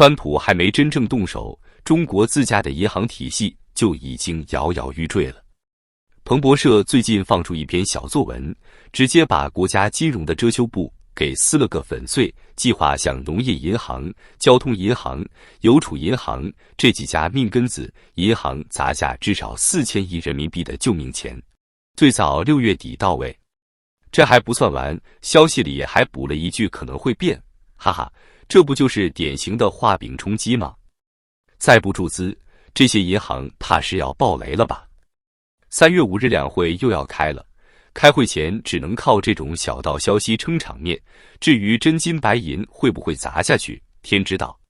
川普还没真正动手，中国自家的银行体系就已经摇摇欲坠了。彭博社最近放出一篇小作文，直接把国家金融的遮羞布给撕了个粉碎，计划向农业银行、交通银行、邮储银行这几家命根子银行砸下至少4000亿人民币的救命钱，最早6月底到位。这还不算完，消息里还补了一句可能会变，哈哈，这不就是典型的画饼充饥吗？再不注资，这些银行怕是要爆雷了吧？3月5日两会又要开了，开会前只能靠这种小道消息撑场面，至于真金白银会不会砸下去，天知道。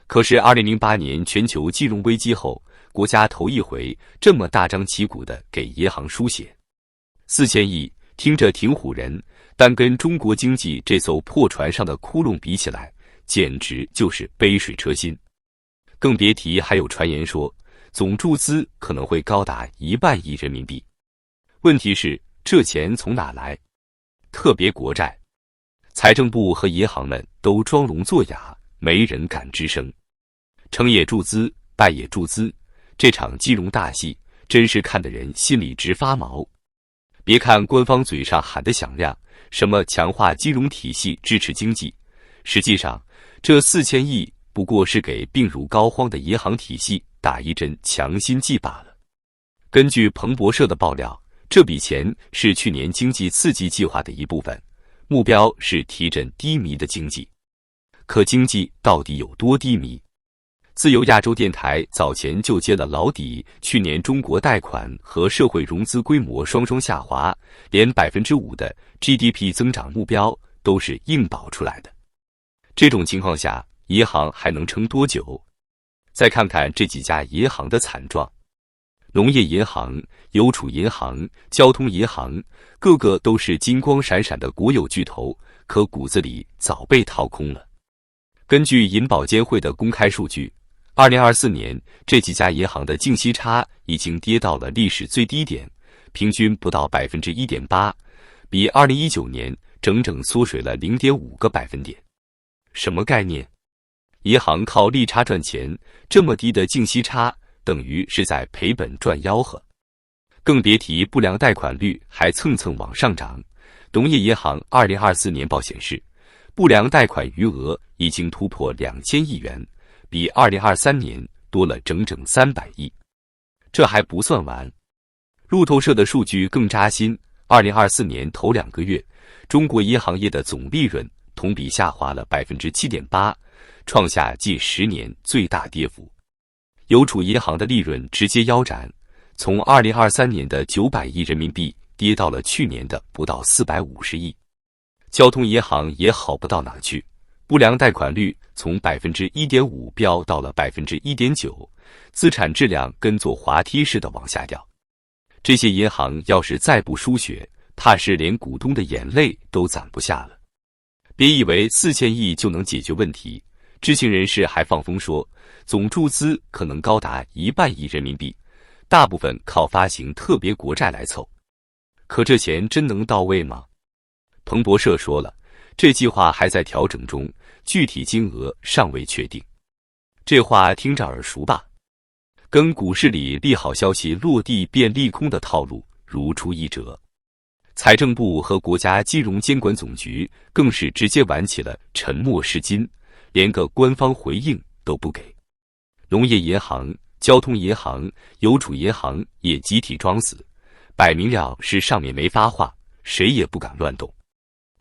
可是2008年全球金融危机后，国家头一回这么大张旗鼓地给银行输血，4000亿听着挺唬人，但跟中国经济这艘破船上的窟窿比起来，简直就是杯水车薪。更别提还有传言说总注资可能会高达1万亿人民币。问题是这钱从哪来？特别国债。财政部和银行们都装聋作哑，没人敢吱声。成也注资，败也注资，这场金融大戏真是看得人心里直发毛。别看官方嘴上喊得响亮，什么强化金融体系支持经济，实际上这4000亿不过是给病入膏肓的银行体系打一针强心剂罢了。根据彭博社的爆料，这笔钱是去年经济刺激计划的一部分，目标是提振低迷的经济。可经济到底有多低迷？自由亚洲电台早前就揭了老底，去年中国贷款和社会融资规模双双下滑，连5%的 GDP 增长目标都是硬保出来的。这种情况下，银行还能撑多久？再看看这几家银行的惨状，农业银行、邮储银行、交通银行，个个都是金光闪闪的国有巨头，可骨子里早被掏空了。根据银保监会的公开数据，2024年这几家银行的净息差已经跌到了历史最低点，平均不到 1.8%， 比2019年整整缩水了 0.5个百分点。什么概念？银行靠利差赚钱，这么低的净息差等于是在赔本赚吆喝。更别提不良贷款率还蹭蹭往上涨。农业银行2024年报显示，不良贷款余额已经突破2000亿元，比2023年多了整整300亿。这还不算完，路透社的数据更扎心，2024年头2个月，中国银行业的总利润同比下滑了 7.8%， 创下近10年最大跌幅。邮储银行的利润直接腰斩，从2023年的900亿人民币跌到了去年的不到450亿。交通银行也好不到哪去，不良贷款率从 1.5% 飙到了 1.9%， 资产质量跟坐滑梯似的往下掉。这些银行要是再不输血，怕是连股东的眼泪都攒不下了。别以为4000亿就能解决问题，知情人士还放风说，总注资可能高达1万亿人民币，大部分靠发行特别国债来凑。可这钱真能到位吗？彭博社说了，这计划还在调整中，具体金额尚未确定。这话听着耳熟吧？跟股市里利好消息落地变利空的套路如出一辙。财政部和国家金融监管总局更是直接玩起了沉默是金，连个官方回应都不给。农业银行、交通银行、邮储银行也集体装死，摆明了是上面没发话，谁也不敢乱动。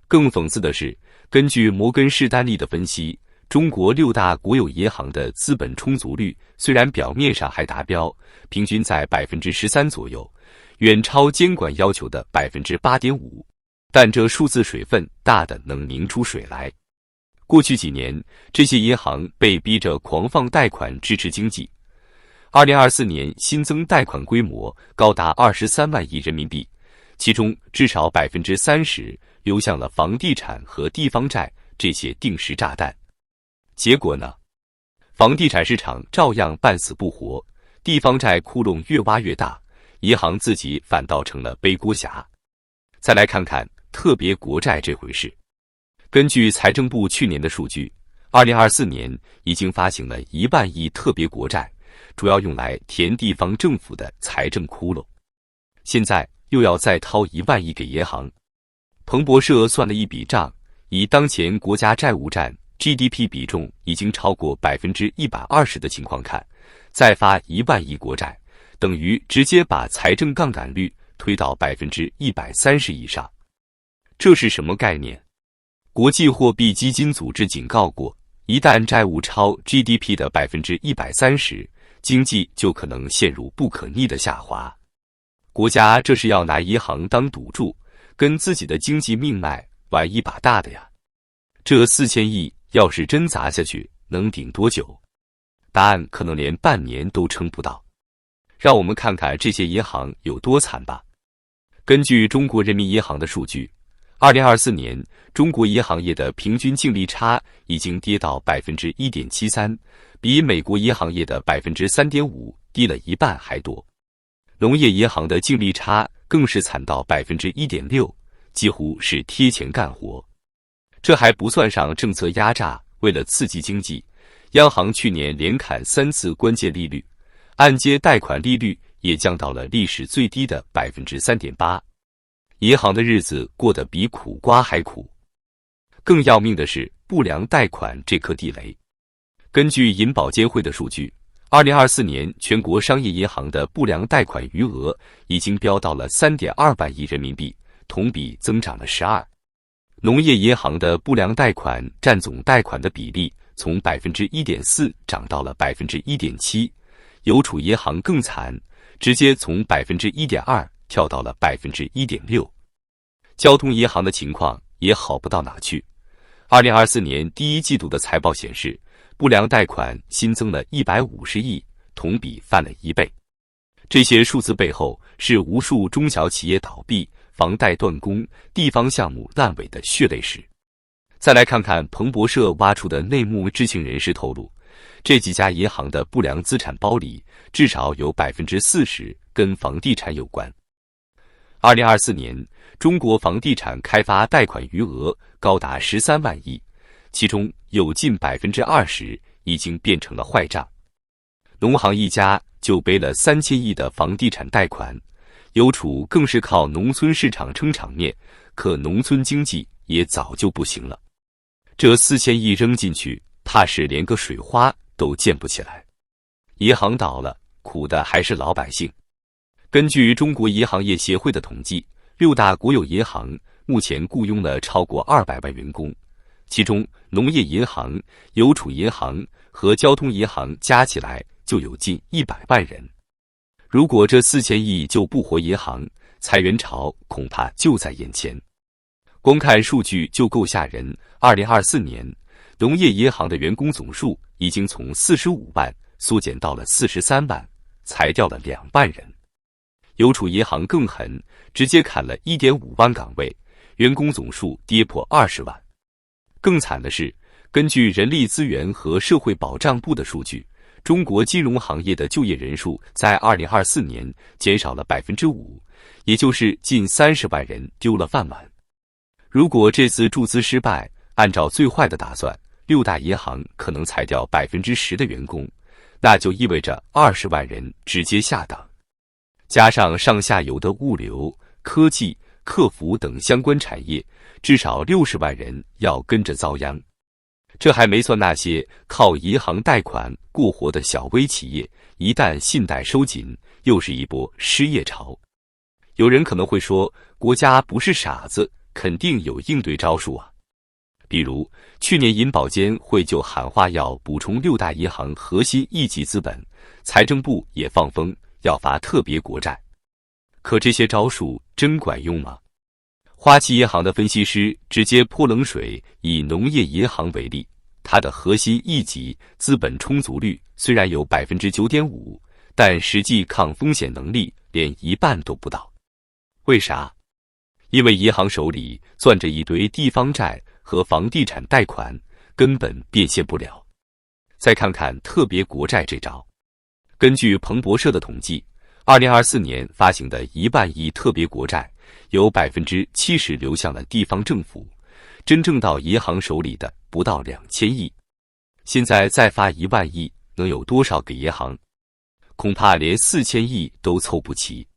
更讽刺的是，根据摩根士丹利的分析，中国6大国有银行的资本充足率虽然表面上还达标，平均在 13% 左右，远超监管要求的 8.5%， 但这数字水分大的能拧出水来。过去几年，这些银行被逼着狂放贷款支持经济。2024年新增贷款规模高达23万亿人民币，其中至少 30% 流向了房地产和地方债这些定时炸弹。结果呢？房地产市场照样半死不活，地方债窟窿越挖越大，银行自己反倒成了背锅侠。再来看看特别国债这回事。根据财政部去年的数据2024年已经发行了1万亿特别国债，主要用来填地方政府的财政窟窿。现在又要再掏1万亿给银行。彭博社算了一笔账，以当前国家债务占 GDP 比重已经超过120%的情况看，再发1万亿国债，等于直接把财政杠杆率推到130%以上。这是什么概念？国际货币基金组织警告过，一旦债务超 GDP 的130%，经济就可能陷入不可逆的下滑。国家这是要拿银行当赌注，跟自己的经济命脉玩一把大的呀。这4000亿要是真砸下去，能顶多久？答案可能连半年都撑不到。让我们看看这些银行有多惨吧。根据中国人民银行的数据，2024年中国银行业的平均净利差已经跌到 1.73%， 比美国银行业的 3.5% 低了一半还多。农业银行的净利差更是惨到 1.6%， 几乎是贴钱干活。这还不算上政策压榨，为了刺激经济，央行去年连砍3次关键利率，按揭贷款利率也降到了历史最低的 3.8%。银行的日子过得比苦瓜还苦。更要命的是不良贷款这颗地雷。根据银保监会的数据，2024年全国商业银行的不良贷款余额已经飙到了3.2万亿人民币，同比增长了12%。农业银行的不良贷款占总贷款的比例从 1.4% 涨到了 1.7%， 邮储银行更惨，直接从 1.2% 跳到了 1.6%。交通银行的情况也好不到哪去。2024年第一季度的财报显示，不良贷款新增了150亿，同比翻了1倍。这些数字背后是无数中小企业倒闭、房贷断供、地方项目烂尾的血泪史。再来看看彭博社挖出的内幕，知情人士透露，这几家银行的不良资产包里至少有 40% 跟房地产有关。2024年，中国房地产开发贷款余额高达13万亿，其中有近 20% 已经变成了坏账。农行一家就背了3000亿的房地产贷款，邮储更是靠农村市场撑场面，可农村经济也早就不行了。这4000亿扔进去，怕是连个水花都建不起来。银行倒了，苦的还是老百姓。根据中国银行业协会的统计，6大国有银行目前雇佣了超过200万员工，其中农业银行、邮储银行和交通银行加起来就有近100万人。如果这4000亿就不活银行，裁员潮恐怕就在眼前。光看数据就够吓人。2024年，农业银行的员工总数已经从45万缩减到了43万，裁掉了2万人。邮储银行更狠，直接砍了 1.5 万岗位，员工总数跌破20万。更惨的是，根据人力资源和社会保障部的数据，中国金融行业的就业人数在2024年减少了 5%， 也就是近30万人丢了饭碗。如果这次注资失败，按照最坏的打算，6大银行可能裁掉 10% 的员工，那就意味着20万人直接下岗。加上上下游的物流、科技、客服等相关产业，至少60万人要跟着遭殃。这还没算那些靠银行贷款过活的小微企业，一旦信贷收紧，又是一波失业潮。有人可能会说，国家不是傻子，肯定有应对招数啊。比如，去年银保监会就喊话要补充6大银行核心一级资本，财政部也放风要发特别国债。可这些招数真管用吗？花旗银行的分析师直接泼冷水，以农业银行为例，它的核心一级资本充足率虽然有 9.5%， 但实际抗风险能力连一半都不到。为啥？因为银行手里攥着一堆地方债和房地产贷款，根本变现不了。再看看特别国债这招。根据彭博社的统计，2024年发行的1万亿特别国债，有 70% 流向了地方政府，真正到银行手里的不到2000亿。现在再发1万亿，能有多少个银行？恐怕连4000亿都凑不齐，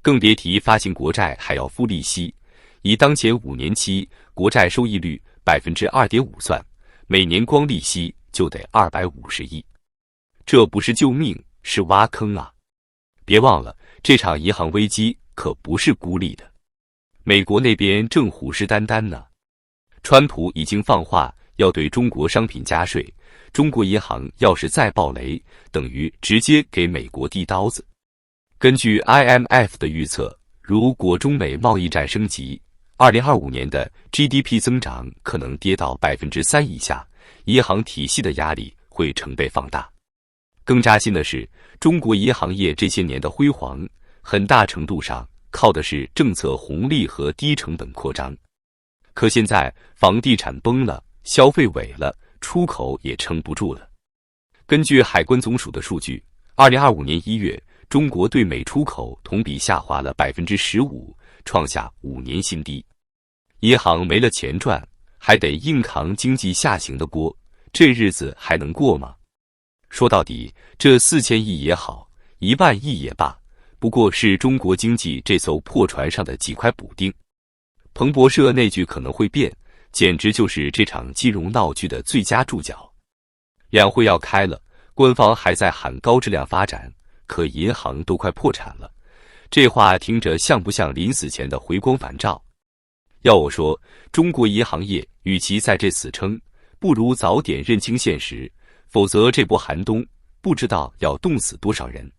更别提发行国债还要付利息。以当前5年期国债收益率2.5%算，每年光利息就得250亿，这不是救命，是挖坑啊！别忘了，这场银行危机可不是孤立的，美国那边正虎视眈眈呢。川普已经放话要对中国商品加税，中国银行要是再爆雷，等于直接给美国递刀子。根据 IMF 的预测，如果中美贸易战升级，2025年的 GDP 增长可能跌到3%以下，银行体系的压力会成倍放大。更扎心的是，中国银行业这些年的辉煌，很大程度上靠的是政策红利和低成本扩张。可现在房地产崩了，消费萎了，出口也撑不住了。根据海关总署的数据，2025年1月，中国对美出口同比下滑了15%，创下5年新低。银行没了钱赚，还得硬扛经济下行的锅，这日子还能过吗？说到底，这4000亿也好，1万亿也罢，不过是中国经济这艘破船上的几块补丁。彭博社那句可能会变，简直就是这场金融闹剧的最佳注脚。两会要开了，官方还在喊高质量发展，可银行都快破产了，这话听着像不像临死前的回光返照？要我说，中国银行业与其在这死撑，不如早点认清现实，否则这波寒冬不知道要冻死多少人。